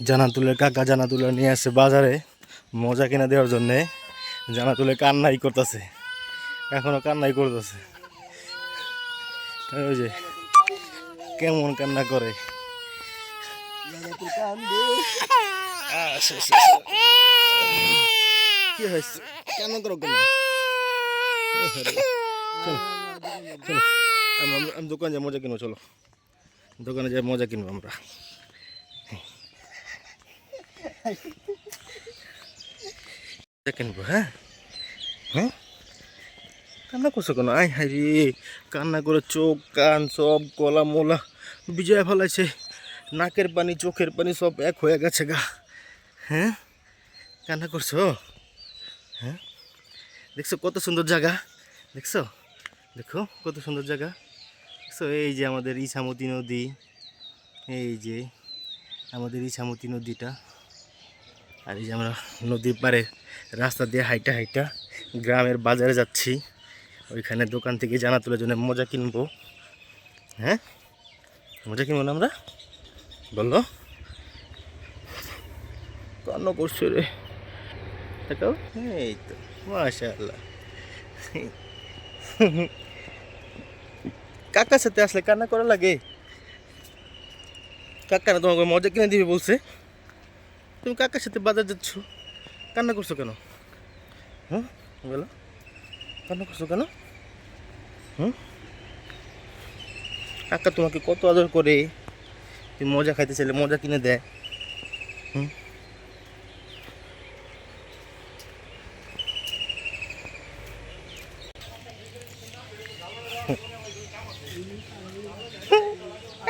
জানাতুলের কাকা জানাতুলা নিয়ে আসছে বাজারে মজা কিনা দেওয়ার জন্যে। জানাতুলে কান্নাই করতেছে, এখনো কান্নাই করতেছে। ওই যে কেমন কান্না করে। কি হয়েছে, কেন করো কেন? চলো চলো, আমি দোকানে যাই মজা কিনবো। চলো দোকানে যাই মজা কিনবো আমরা। কিনবো। হ্যাঁ হ্যাঁ, কান্না করছো কেন? আয় হাই রে, কান্না করে চোখ কান সব গলা মোলা বিজয় ফেলাইছে, নাকের পানি চোখের পানি সব এক হয়ে গেছে গা। হ্যাঁ কান্না করছো? হ্যাঁ দেখছো কত সুন্দর জায়গা, দেখছো? দেখো কত সুন্দর জায়গা দেখছো। এই যে আমাদের ইছামতি নদী, এই যে আমাদের ইছামতি নদীটা। আর এই যে আমরা নদীর পাড়ে রাস্তা দিয়ে হাইটা হাইটা গ্রামের বাজারে যাচ্ছি। ওইখানে দোকান থেকে জানাতুলের জন্য মজা কিনবো। হ্যাঁ মজা কিনবো না আমরা, বললো? কান্না করছো রে, দেখাও। এই তো মাশাআল্লাহ। কাকার সাথে আসলে কান্না করা লাগে? কাকা না তোমাকে মজা কিনে দিবে বলছে, তুমি কাকার সাথে বাজার যাচ্ছ, কান্না করছো কেন? হুম বলো, কান্না করছো কেন? হুম কাকা তোমাকে কত আদর করে, তুমি মজা খাইতে চাইলে মজা কিনে দেয়। হুম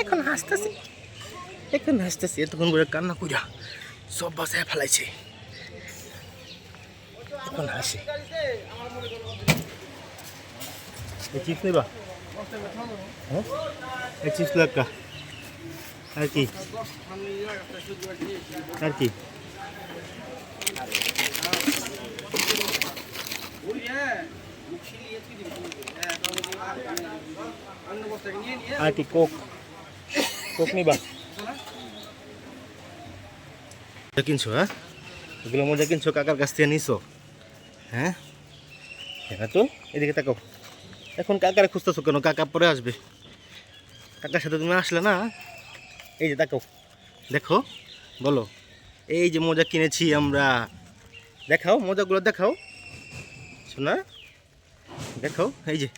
এখন হাসতেছি, এখন হাসতেছি, এতক্ষণ করে কান্না কইরা সব বাসায় ফেলাইছে, এখন হাসি। এই চিপস নেবা? হ্যাঁ এই চিপস লাগা আর কি, আর কি? আর কি কোক, কোক নিবা? মজা কিনছো? হ্যাঁ এগুলো মজা কিনছো কাকার কাছ থেকে নিছো? হ্যাঁ হ্যাঁ তো এদিকে তাকাও, এখন কাকারে খুঁজতেছো কেন? কাকা পরে আসবে, কাকার সাথে তুমি আসলে না। এই যে তাকাও, দেখো, বলো এই যে মজা কিনেছি আমরা, দেখাও মজাগুলো দেখাও শোনা, দেখাও। এই যে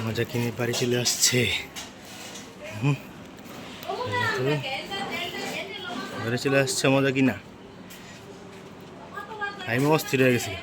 মজা কিনে বাড়ি চলে আসছে। ঘরে চলে আসছে মজা কিনা, আমি অস্থির হয়ে গেছি।